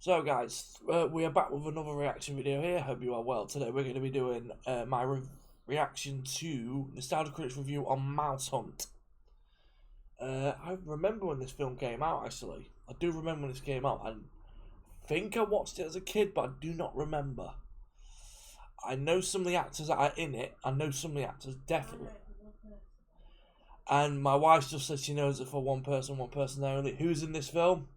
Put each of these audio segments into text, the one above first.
So guys, we are back with another reaction video here. Hope you are well. Today we're going to be doing my reaction to Nostalgia Critic's review on Mousehunt. I remember when this film came out, actually. I do remember when this came out. I think I watched it as a kid, but I do not remember. I know some of the actors that are in it. I know some of the actors, definitely. And my wife just said she knows it for one person only. Who's in this film?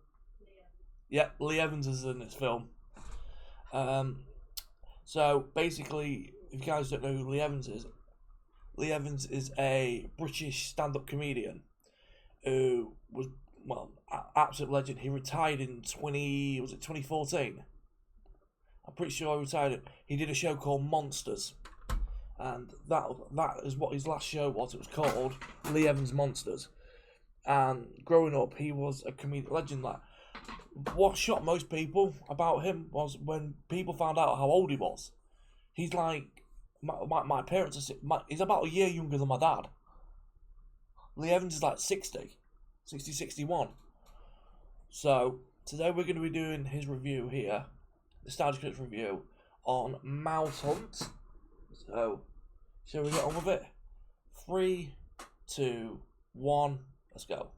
Yep, Lee Evans is in this film. So basically, if you guys don't know who Lee Evans is a British stand-up comedian who was, well, absolute legend. He retired in 2014? I'm pretty sure he retired. He did a show called Monsters, and that is what his last show was. It was called Lee Evans Monsters. And growing up, he was a comedic legend. Like, what shocked most people about him was when people found out how old he was. He's like, my parents are, he's about a year younger than my dad. Lee Evans is like 61. So, today we're going to be doing his review here, the Nostalgia Critic review, on Mousehunt. So, shall we get on with it? 3, 2, 1, let's go.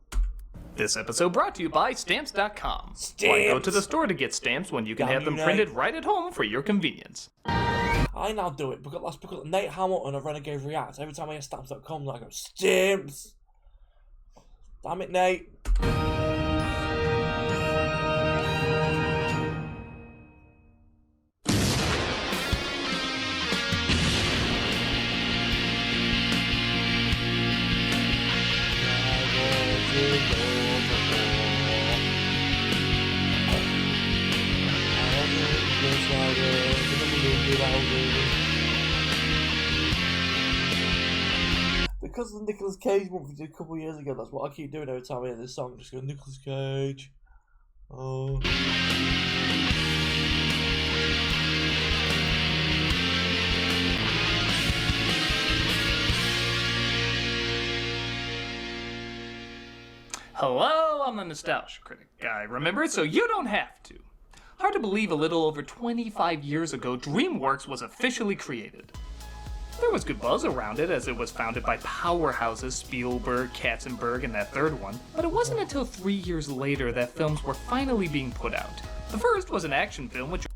This episode brought to you by Stamps.com. Why go to the store to get stamps when you can have them printed right at home for your convenience? I now do it because Nate Hamilton of Renegade Reacts. Every time I hear Stamps.com, I go, Stamps! Damn it, Nate. Because of the Nicolas Cage one we did a couple of years ago, that's what I keep doing every time I hear this song. Just go, Nicolas Cage. Oh. Hello, I'm the Nostalgia Critic guy. Remember it so you don't have to. Hard to believe a little over 25 years ago, DreamWorks was officially created. There was good buzz around it as it was founded by powerhouses Spielberg, Katzenberg, and that third one, but it wasn't until 3 years later that films were finally being put out. The first was an action film which...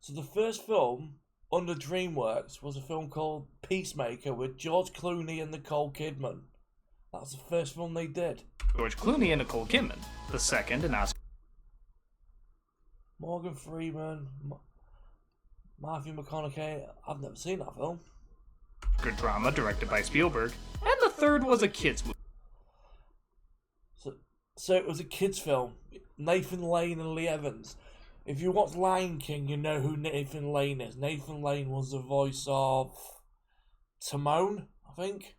So the first film under DreamWorks was a film called Peacemaker with George Clooney and Nicole Kidman. That was the first film they did. George Clooney and Nicole Kidman. The second, an Oscar... Morgan Freeman, Matthew McConaughey. I've never seen that film. Good drama directed by Spielberg. And the third was a kids movie. So it was a kids film. Nathan Lane and Lee Evans. If you watch Lion King, you know who Nathan Lane is. Nathan Lane was the voice of Timon, I think.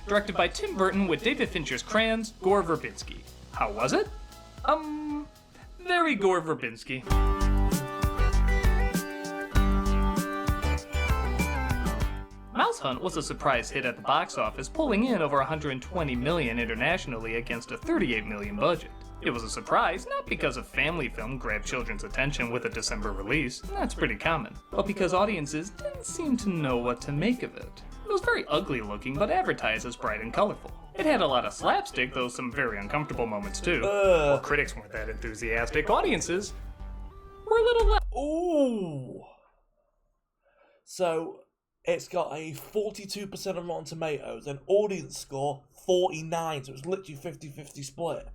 Directed by Tim Burton with David Fincher's crayons, Gore Verbinski. How was it? Very Gore Verbinski. Mousehunt was a surprise hit at the box office, pulling in over $120 million internationally against a $38 million budget. It was a surprise not because a family film grabbed children's attention with a December release, that's pretty common, but because audiences didn't seem to know what to make of it. It was very ugly looking, but advertised as bright and colorful. It had a lot of slapstick, though some very uncomfortable moments too. While critics weren't that enthusiastic, audiences were a little less. Ooh. So, it's got a 42% on Rotten Tomatoes, and audience score 49, so it's literally 50-50 split,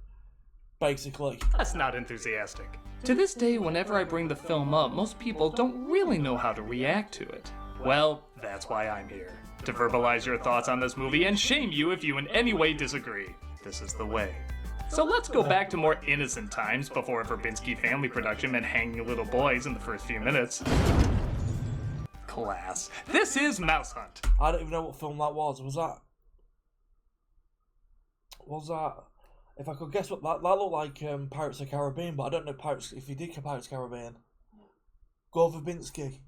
basically. That's not enthusiastic. To this day, whenever I bring the film up, most people don't really know how to react to it. Well, that's why I'm here. To verbalize your thoughts on this movie and shame you if you in any way disagree. This is the way. So let's go back to more innocent times before a Verbinski family production meant hanging little boys in the first few minutes. Class. This is Mousehunt. I don't even know what film that was. Was that? If I could guess what that looked like, Pirates of the Caribbean, but I don't know Pirates. If you did Pirates of the Caribbean, Gore Verbinski.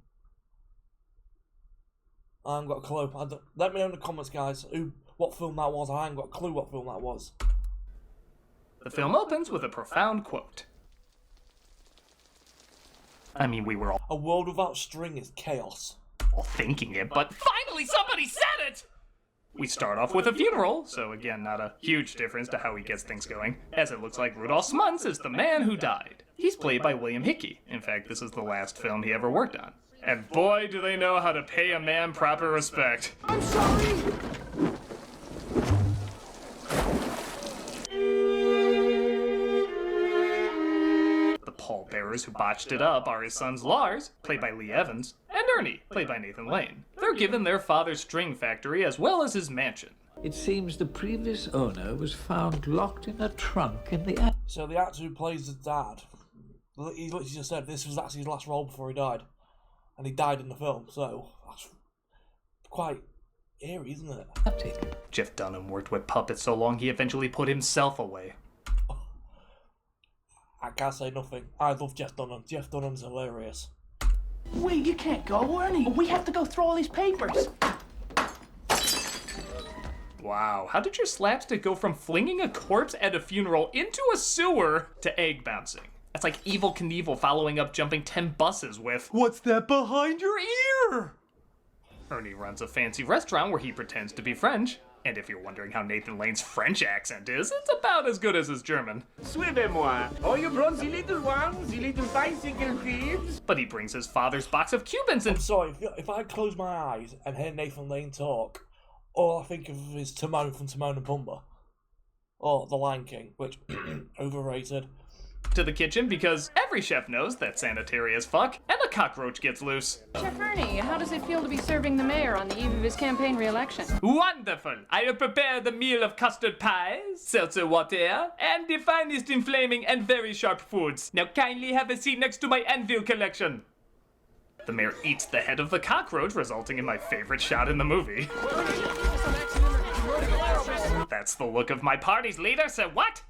I haven't got a clue. Let me know in the comments, guys, what film that was. I haven't got a clue what film that was. The film opens with a profound quote. I mean, we were all A world without string is chaos. thinking it, but finally somebody said it! We start off with a funeral, so again, not a huge difference to how he gets things going, as it looks like Rudolph Smuntz is the man who died. He's played by William Hickey. In fact, this is the last film he ever worked on. And boy, do they know how to pay a man proper respect. I'm sorry! The pallbearers who botched it up are his sons Lars, played by Lee Evans, and Ernie, played by Nathan Lane. They're given their father's string factory as well as his mansion. It seems the previous owner was found locked in a trunk in the attic. So the actor who plays the dad, he literally just said this was actually his last role before he died. And he died in the film, so that's quite eerie, isn't it? Jeff Dunham worked with puppets so long he eventually put himself away. I can't say nothing. I love Jeff Dunham. Jeff Dunham's hilarious. Wait, you can't go, Ernie. We have to go through all these papers. Wow, how did your slapstick go from flinging a corpse at a funeral into a sewer to egg bouncing? That's like Evel Knievel following up jumping 10 buses with, "What's that behind your ear?" Ernie runs a fancy restaurant where he pretends to be French. And if you're wondering how Nathan Lane's French accent is, it's about as good as his German. Suivez-moi. Oh, you brought the little one, the little bicycle thieves. But he brings his father's box of Cubans and... I'm sorry, if I close my eyes and hear Nathan Lane talk, all I think of is Timon from Timon and Pumbaa. Or The Lion King, which, overrated. to the kitchen because every chef knows that's sanitary as fuck, and a cockroach gets loose. Chef Ernie, how does it feel to be serving the mayor on the eve of his campaign re-election? Wonderful! I have prepared a meal of custard pies, seltzer water, and the finest in flaming and very sharp foods. Now kindly have a seat next to my anvil collection. The mayor eats the head of the cockroach, resulting in my favorite shot in the movie. That's the look of my party's leader, so what?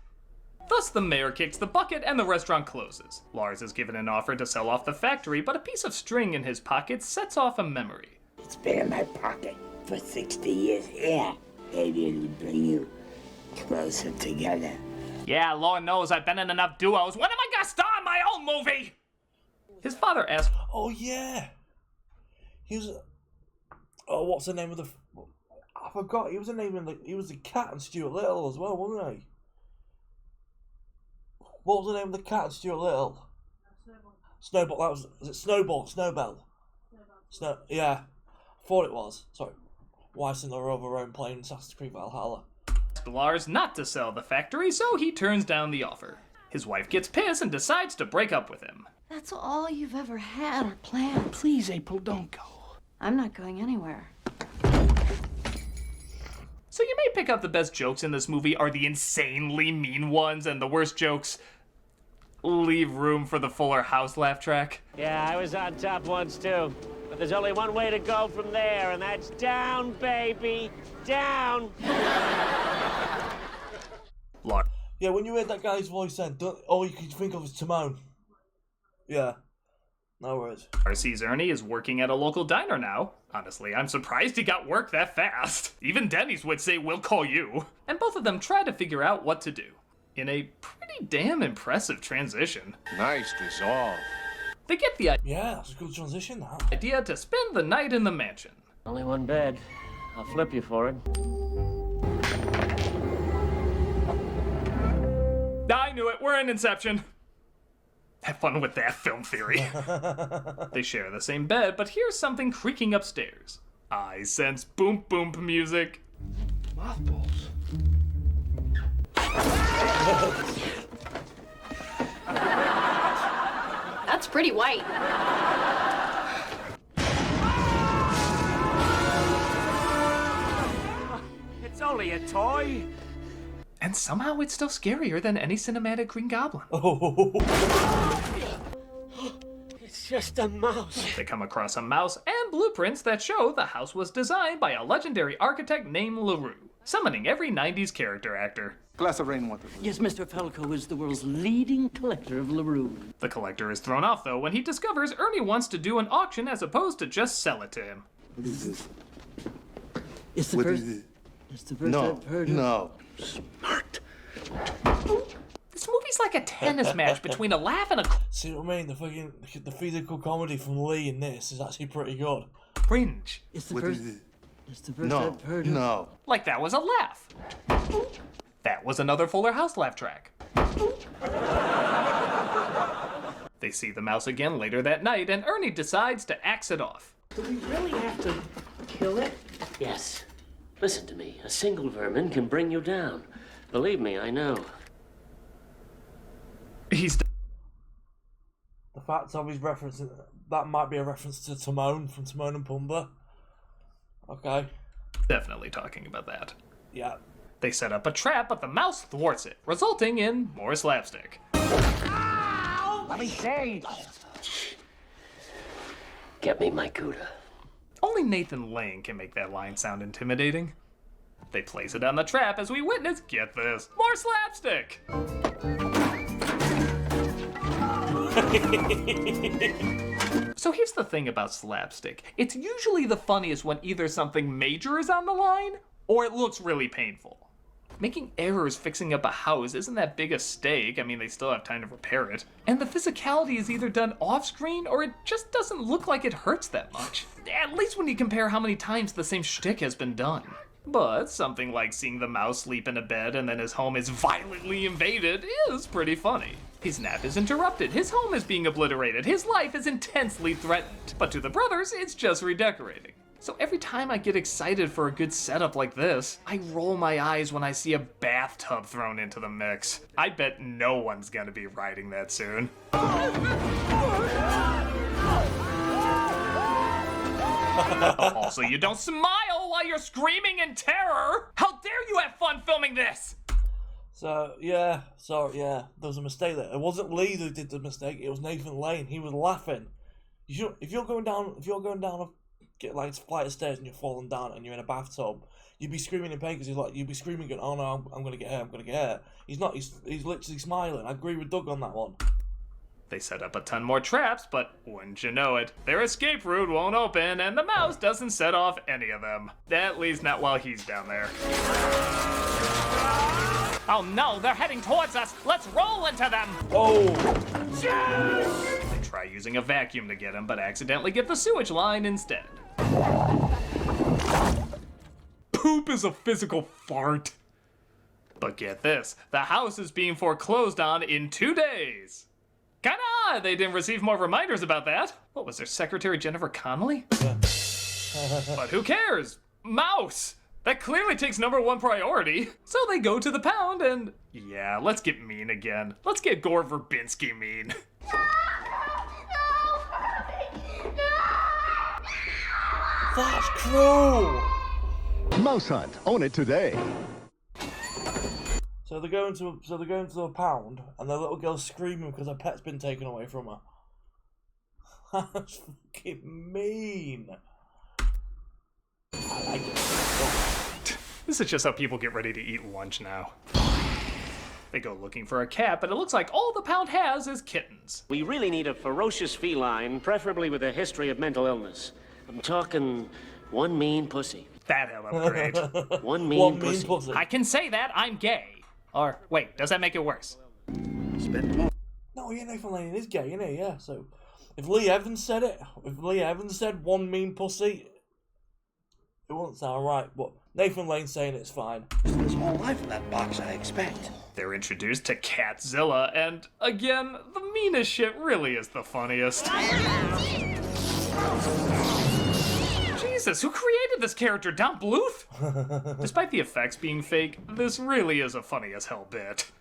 Thus, the mayor kicks the bucket and the restaurant closes. Lars is given an offer to sell off the factory, but a piece of string in his pocket sets off a memory. It's been in my pocket for 60 years. Yeah, maybe it would bring you closer together. Yeah, Lord knows I've been in enough duos. When am I gonna star in my own movie? His father asked, Oh, yeah. He was... Oh, what's the name of the... I forgot. He was the cat in Stuart Little as well, wasn't he? What was the name of the cat in Stuart Little? Snowball. That was it Snowball? Snowbell? Yeah. I thought it was. Sorry. Wife's in the Rover own playing Assassin's Creed Valhalla. Lars not to sell the factory, so he turns down the offer. His wife gets pissed and decides to break up with him. That's all you've ever had or planned. Please, April, don't go. I'm not going anywhere. So you may pick out the best jokes in this movie are the insanely mean ones, and the worst jokes leave room for the Fuller House laugh track. Yeah, I was on top once too. But there's only one way to go from there, and that's down, baby. Down. Lars Yeah, when you heard that guy's voice then, all you could think of is Timon. Yeah. No worries. sees Ernie is working at a local diner now. Honestly, I'm surprised he got work that fast. Even Denny's would say, "We'll call you." And both of them try to figure out what to do. In a pretty damn impressive transition. Nice resolve. They get the Yeah, that's a good transition, that. idea to spend the night in the mansion. Only one bed. I'll flip you for it. I knew it, we're in Inception. Have fun with that, film theory. They share the same bed, but here's something creaking upstairs. I sense boom boom music. Mothballs. That's pretty white. It's only a toy. And somehow it's still scarier than any cinematic Green Goblin. It's just a mouse. They come across a mouse and blueprints that show the house was designed by a legendary architect named LaRue, summoning every 90s character actor. Glass of rainwater. Yes, Mr. Falco is the world's leading collector of LaRue. The collector is thrown off, though, when he discovers Ernie wants to do an auction as opposed to just sell it to him. What is this? It's the What first. is it? It's the first No, I've heard of. no. Smart. This movie He's like a tennis match between a laugh and a See what I mean? The physical comedy from Lee in this is actually pretty good. cringe. It's the What first. is it? It's the first No, I've heard of. no. Like that was a laugh. That was another Fuller House laugh track. They see the mouse again later that night, and Ernie decides to axe it off. Do we really have to kill it? Yes. Listen to me. A single vermin can bring you down. Believe me, I know. He's The fact of his referencing that might be a reference to Timon from Timon and Pumbaa. Okay. definitely talking about that. Yeah. They set up a trap, but the mouse thwarts it, resulting in more slapstick. Let me say. Get me my Cuda. Only Nathan Lane can make that line sound intimidating. They place it on the trap as we witness, get this, more slapstick! So here's the thing about slapstick. It's usually the funniest when either something major is on the line, or it looks really painful. Making errors fixing up a house isn't that big a stake. I mean, they still have time to repair it. And the physicality is either done off-screen, or it just doesn't look like it hurts that much. At least when you compare how many times the same shtick has been done. But something like seeing the mouse sleep in a bed and then his home is violently invaded is pretty funny. His nap is interrupted, his home is being obliterated, his life is intensely threatened. But to the brothers, it's just redecorating. So every time I get excited for a good setup like this, I roll my eyes when I see a bathtub thrown into the mix. I bet no one's gonna be riding that soon. Also, you don't smile while you're screaming in terror! How dare you have fun filming this! So yeah, there was a mistake there. It wasn't Lee who did the mistake. It was Nathan Lane. He was laughing. If you're going down a like flight of stairs and you're falling down and you're in a bathtub, you'd be screaming in pain because you'd be screaming, going, "Oh no, I'm gonna get hurt! I'm gonna get hurt!" He's not. He's literally smiling. I agree with Doug on that one. They set up a ton more traps, but wouldn't you know it, their escape route won't open, and the mouse doesn't set off any of them. At least not while he's down there. Oh no, they're heading towards us! Let's roll into them! Oh! They try using a vacuum to get him, but accidentally get the sewage line instead. Poop is a physical fart. But get this, the house is being foreclosed on in 2 days. Kinda odd they didn't receive more reminders about that. What was their secretary, Jennifer Connelly? But who cares? Mouse! That clearly takes #1 priority. So they go to the pound and, yeah, let's get mean again. Let's get Gore Verbinski mean. That's cruel! Mousehunt, own it today. So they're going to a pound, and the little girl's screaming because her pet's been taken away from her. That's fucking mean. I like it. This is just how people get ready to eat lunch now. They go looking for a cat, but it looks like all the pound has is kittens. We really need a ferocious feline, preferably with a history of mental illness. I'm talking one mean pussy. That held up great. One mean pussy. I can say that, I'm gay. Or, wait, does that make it worse? No, yeah, Nathan Lane is gay, isn't he? Yeah, so if Lee Evans said it, if Lee Evans said one mean pussy, it wouldn't sound right, but Nathan Lane saying it's fine. There's more life in that box, I expect. They're introduced to Catzilla, and again, the meanest shit really is the funniest. Jesus, who created this character? Don Bluth? Despite the effects being fake, this really is a funny as hell bit.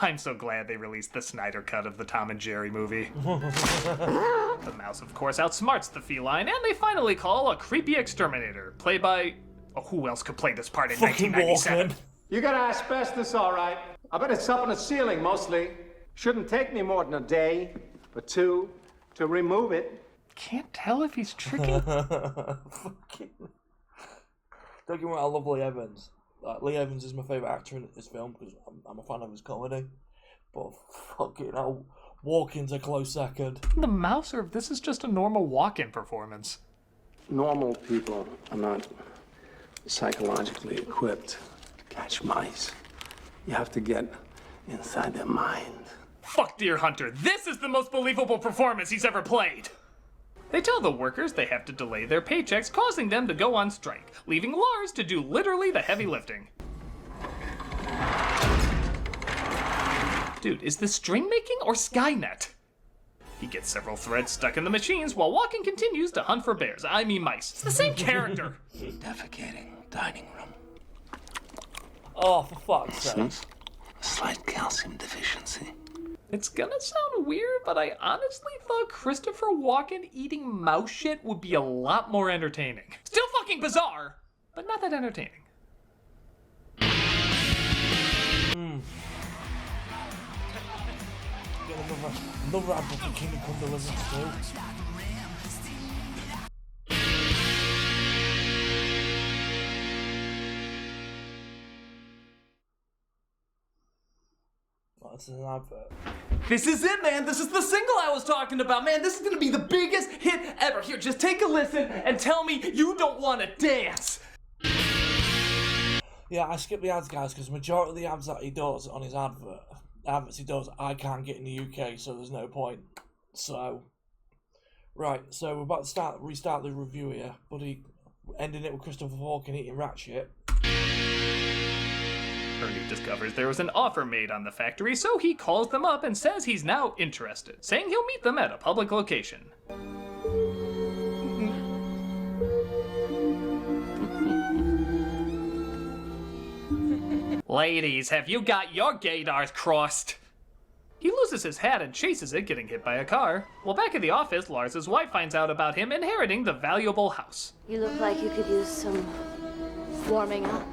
I'm so glad they released the Snyder cut of the Tom and Jerry movie. The mouse, of course, outsmarts the feline, and they finally call a creepy exterminator, played by... Oh, who else could play this part in 1997? You got asbestos, all right. I bet it's up in the ceiling, mostly. Shouldn't take me more than a day or two to remove it. Can't tell if he's tricky. Don't get me wrong, I love Lee Evans. Lee Evans is my favourite actor in this film because I'm a fan of his comedy. But fucking hell, Walken's a close second. The mouse, or if this is just a normal walk-in performance. Normal people are not psychologically equipped to catch mice. You have to get inside their mind. Fuck Deer Hunter, this is the most believable performance he's ever played! They tell the workers they have to delay their paychecks, causing them to go on strike, leaving Lars to do literally the heavy lifting. Dude, is this string making or Skynet? He gets several threads stuck in the machines while Walken continues to hunt for bears. I mean mice. It's the same character. Defecating dining room. Oh, for fuck's sake. A slight calcium deficiency. It's gonna sound weird, but I honestly thought Christopher Walken eating mouse shit would be a lot more entertaining. Still fucking bizarre, but not that entertaining. Another advert for Kingdom Come Deliverance 2. What's an advert? This is it, man. This is the single I was talking about, man. This is gonna be the biggest hit ever. Here, just take a listen and tell me you don't want to dance. Yeah, I skip the ads, guys, because the majority of the ads that he does on his adverts he does, I can't get in the UK, so there's no point. So, right, so we're about to restart the review here, but ending it with Christopher Walken eating rat shit. Ernie discovers there was an offer made on the factory, so he calls them up and says he's now interested, saying he'll meet them at a public location. Ladies, have you got your gaydars crossed? He loses his hat and chases it, getting hit by a car. While back at the office, Lars's wife finds out about him inheriting the valuable house. You look like you could use some warming up.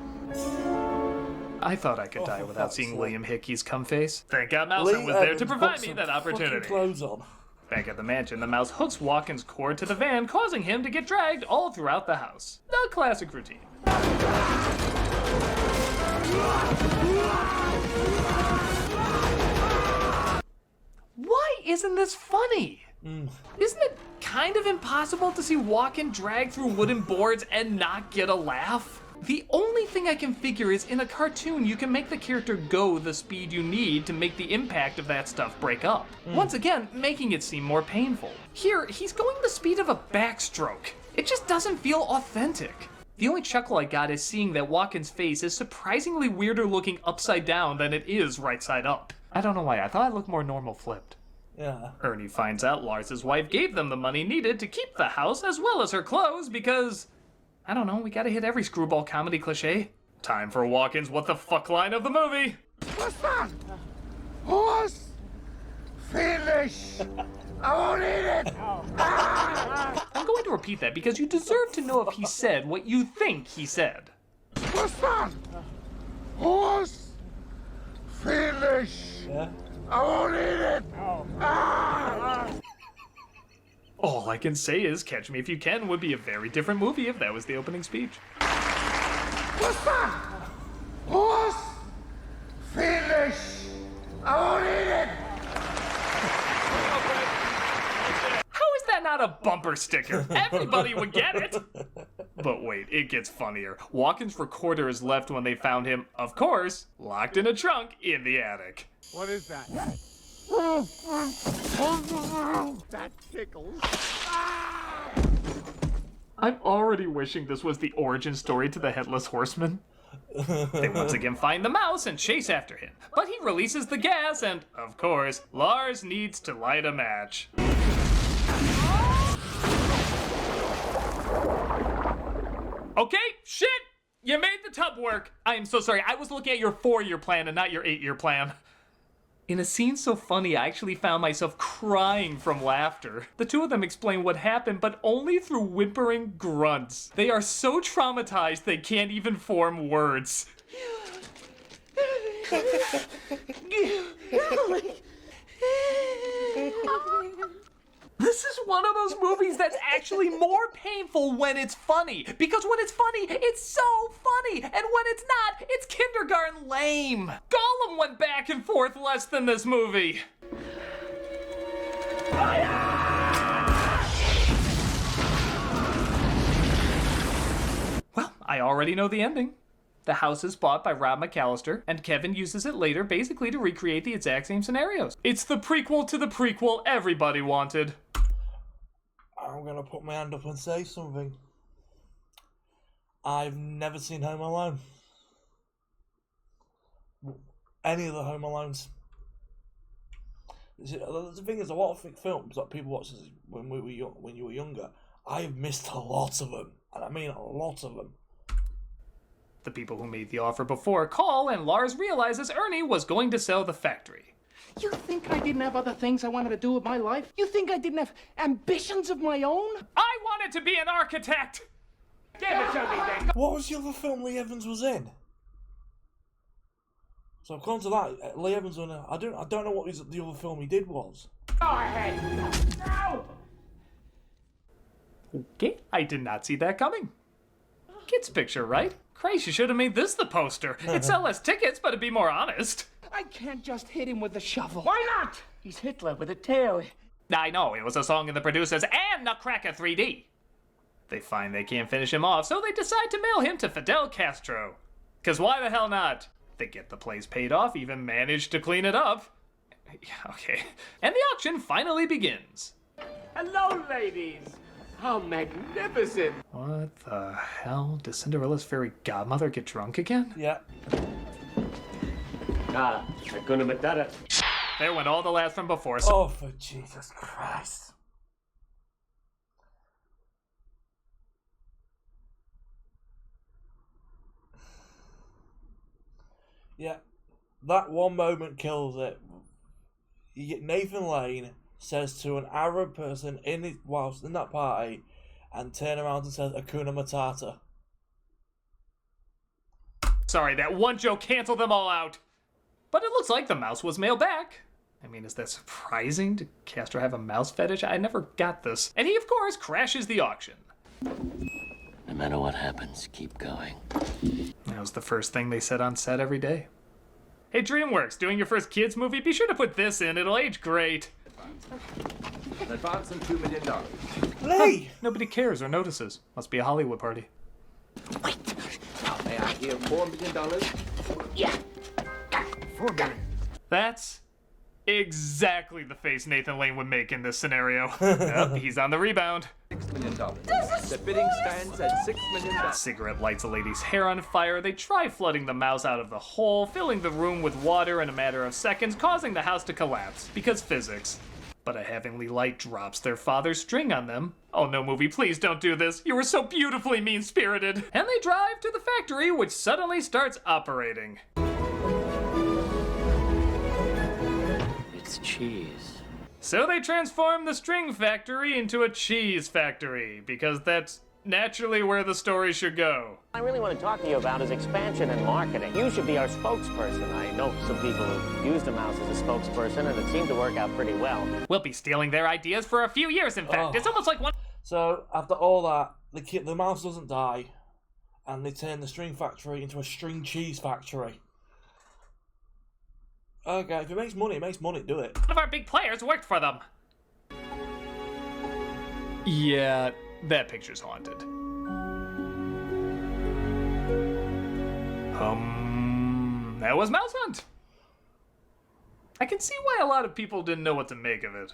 I thought I could die without seeing William Hickey's cum face. Thank God Mousehunt was there to provide me that opportunity. Clothes on. Back at the mansion, the mouse hooks Walken's cord to the van, causing him to get dragged all throughout the house. The classic routine. Why isn't this funny? Isn't it kind of impossible to see Walken drag through wooden boards and not get a laugh? The only thing I can figure is in a cartoon you can make the character go the speed you need to make the impact of that stuff break up. Once again, making it seem more painful. Here, he's going the speed of a backstroke. It just doesn't feel authentic. The only chuckle I got is seeing that Walken's face is surprisingly weirder looking upside down than it is right side up. I don't know why, I thought I looked more normal flipped. Yeah. Ernie finds out Lars's wife gave them the money needed to keep the house as well as her clothes because, I don't know, we gotta hit every screwball comedy cliche. Time for Walken's what the fuck line of the movie. What's that? Horse? Finish! I won't eat it! I'm going to repeat that because you deserve to know if he said what you think he said. What's that? Horse? Finish! Yeah. I won't eat it! All I can say is Catch Me If You Can would be a very different movie if that was the opening speech. What's that? Horse? Finish! I won't eat it! How is that not a bumper sticker? Everybody would get it! But wait, it gets funnier. Walken's recorder is left when they found him, of course, locked in a trunk in the attic. What is that? That tickles. I'm already wishing this was the origin story to the Headless Horseman. They once again find the mouse and chase after him, but he releases the gas and, of course, Lars needs to light a match. Okay, shit! You made the tub work! I am so sorry, I was looking at your 4-year plan and not your 8-year plan. In a scene so funny, I actually found myself crying from laughter. The two of them explain what happened, but only through whimpering grunts. They are so traumatized they can't even form words. This is one of those movies that's actually more painful when it's funny. Because when it's funny, it's so funny. And when it's not, it's kindergarten lame. Gollum went back and forth less than this movie. Well, I already know the ending. The house is bought by Rob McAllister, and Kevin uses it later basically to recreate the exact same scenarios. It's the prequel to the prequel everybody wanted. I'm gonna put my hand up and say something. I've never seen Home Alone. Any of the Home Alones. The thing is, a lot of films that people watched when you were younger, I've missed a lot of them, and I mean a lot of them. The people who made the offer before call, and Lars realizes Ernie was going to sell the factory. You think I didn't have other things I wanted to do with my life? You think I didn't have ambitions of my own? I wanted to be an architect! Give it to me, then. What was the other film Lee Evans was in? So according to that, Lee Evans was in I don't know what the other film he did was. Go ahead. No! Okay, I did not see that coming. Kid's picture, right? Christ, you should have made this the poster. It'd sell less tickets, but it'd be more honest. I can't just hit him with the shovel. Why not? He's Hitler with a tail. I know, it was a song in the producers and Nutcracker 3D. They find they can't finish him off, so they decide to mail him to Fidel Castro. 'Cause why the hell not? They get the place paid off, even manage to clean it up. Okay. And the auction finally begins. Hello, ladies. How magnificent. What the hell? Does Cinderella's fairy godmother get drunk again? Yeah. Hakuna Matata. There went all the laughs from before. Oh, for Jesus Christ. Yeah, that one moment kills it. You get Nathan Lane says to an Arab person whilst in that party, and turn around and says Hakuna Matata. Sorry, that one joke canceled them all out. But it looks like the mouse was mailed back. I mean, is that surprising? Did Castro have a mouse fetish? I never got this. And he, of course, crashes the auction. No matter what happens, keep going. That was the first thing they said on set every day. Hey, DreamWorks, doing your first kids movie? Be sure to put this in. It'll age great. Advance and $2 million. Hey! Nobody cares or notices. Must be a Hollywood party. Wait. Now, may I hear $4 million? Yeah. $4 million. That's exactly the face Nathan Lane would make in this scenario. Yep, he's on the rebound. $6 million. The bidding stands at $6 million. A cigarette lights a lady's hair on fire. They try flooding the mouse out of the hole, filling the room with water in a matter of seconds, causing the house to collapse, because physics. But a heavenly light drops their father's string on them. Oh no, movie, please don't do this. You were so beautifully mean-spirited. And they drive to the factory, which suddenly starts operating. It's cheese. So they transform the string factory into a cheese factory, because that's naturally where the story should go. I really want to talk to you about is expansion and marketing. You should be our spokesperson. I know some people who used a mouse as a spokesperson, and it seemed to work out pretty well. We'll be stealing their ideas for a few years, in fact. It's almost like one... So, after all that, the mouse doesn't die, and they turn the string factory into a string cheese factory. Okay, if it makes money, do it. One of our big players worked for them. Yeah, that picture's haunted. That was Mousehunt. I can see why a lot of people didn't know what to make of it.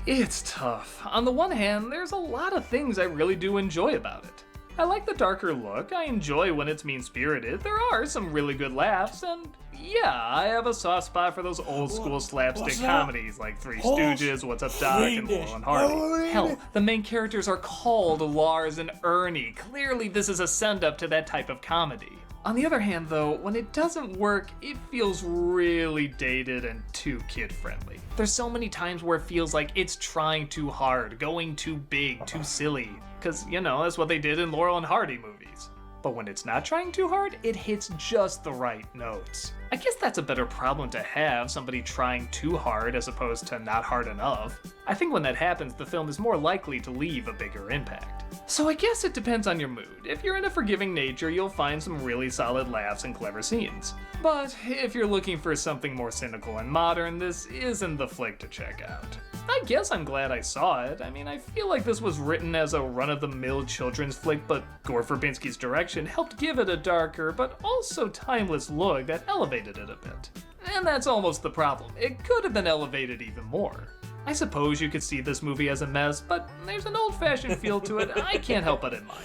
It's tough. On the one hand, there's a lot of things I really do enjoy about it. I like the darker look, I enjoy when it's mean-spirited, there are some really good laughs, and yeah, I have a soft spot for those old-school slapstick comedies like Three Stooges, What's Up Doc, and Laurel and Hardy. Hell, the main characters are called Lars and Ernie. Clearly this is a send-up to that type of comedy. On the other hand, though, when it doesn't work, it feels really dated and too kid-friendly. There's so many times where it feels like it's trying too hard, going too big, too silly. Because, you know, that's what they did in Laurel and Hardy movies. But when it's not trying too hard, it hits just the right notes. I guess that's a better problem to have, somebody trying too hard as opposed to not hard enough. I think when that happens, the film is more likely to leave a bigger impact. So I guess it depends on your mood. If you're in a forgiving nature, you'll find some really solid laughs and clever scenes. But if you're looking for something more cynical and modern, this isn't the flick to check out. I guess I'm glad I saw it. I mean, I feel like this was written as a run-of-the-mill children's flick, but Gore Verbinski's direction helped give it a darker, but also timeless look that elevated it a bit. And that's almost the problem. It could have been elevated even more. I suppose you could see this movie as a mess, but there's an old-fashioned feel to it I can't help but admire.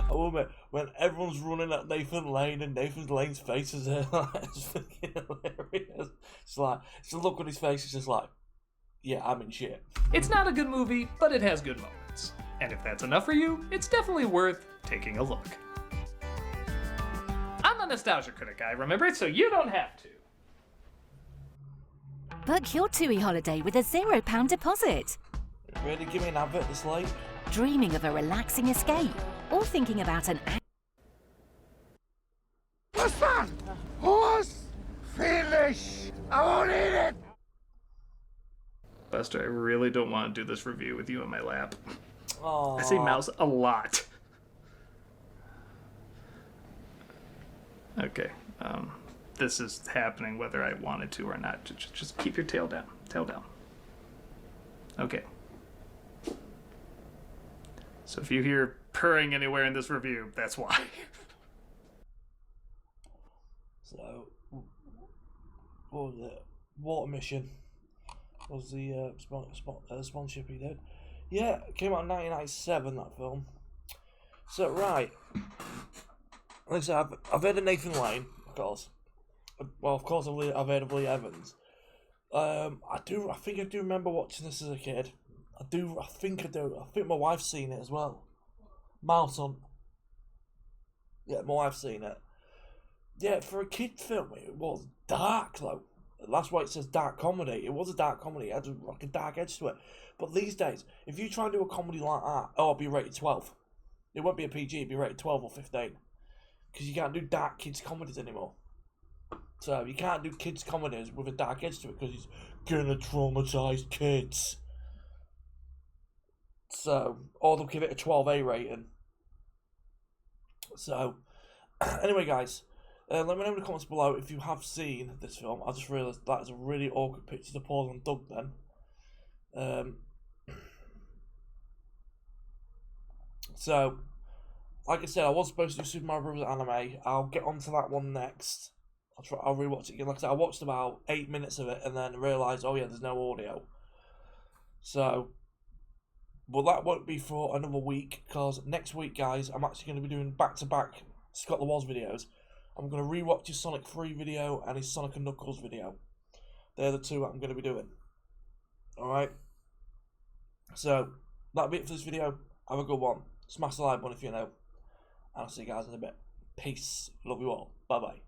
Oh, man, when everyone's running at Nathan Lane and Nathan Lane's face is it's fucking hilarious. It's like, it's the look on his face is just like, yeah, I'm in shit. It's not a good movie, but it has good moments. And if that's enough for you, it's definitely worth taking a look. I'm a Nostalgia Critic, I remember it, so you don't have to. Book your TUI holiday with a £0 deposit. Really, give me an advert this late? Dreaming of a relaxing escape? Or thinking about an... What's that? Horse? Finish! I won't eat it! Buster, I really don't want to do this review with you in my lap. Aww. I say mouse a lot. Okay, this is happening whether I wanted to or not. Just keep your tail down. Tail down. Okay. So if you hear purring anywhere in this review, that's why. So, what was it? Water Mission was the sponsorship he did. Yeah, it came out in 1997, that film. So, right. Like I said, I've heard of Nathan Lane, of course. Well, of course, I've heard of Lee Evans. I think I do remember watching this as a kid. I think I do. I think my wife's seen it as well. Mousehunt. Yeah, my wife's seen it. Yeah, for a kid film, it was dark, though. That's why it says dark comedy. It was a dark comedy. It had like a dark edge to it. But these days, if you try and do a comedy like that, it'll be rated 12. It won't be a PG, it'll be rated 12 or 15. Because you can't do dark kids' comedies anymore. So you can't do kids' comedies with a dark edge to it because it's gonna traumatise kids. So, or they'll give it a 12A rating. So, anyway, guys, let me know in the comments below if you have seen this film. I just realised that is a really awkward picture to pause on Doug then. So, like I said, I was supposed to do Super Mario Bros. Anime. I'll get onto that one next. I'll rewatch it again. Like I said, I watched about 8 minutes of it and then realised, oh yeah, there's no audio. So, but that won't be for another week, because next week, guys, I'm actually going to be doing back-to-back Scott the Woz videos. I'm going to rewatch his Sonic 3 video and his Sonic and Knuckles video. They're the two I'm going to be doing. Alright? So, that'll be it for this video. Have a good one. Smash the like button if you know. And I'll see you guys in a bit. Peace. Love you all. Bye-bye.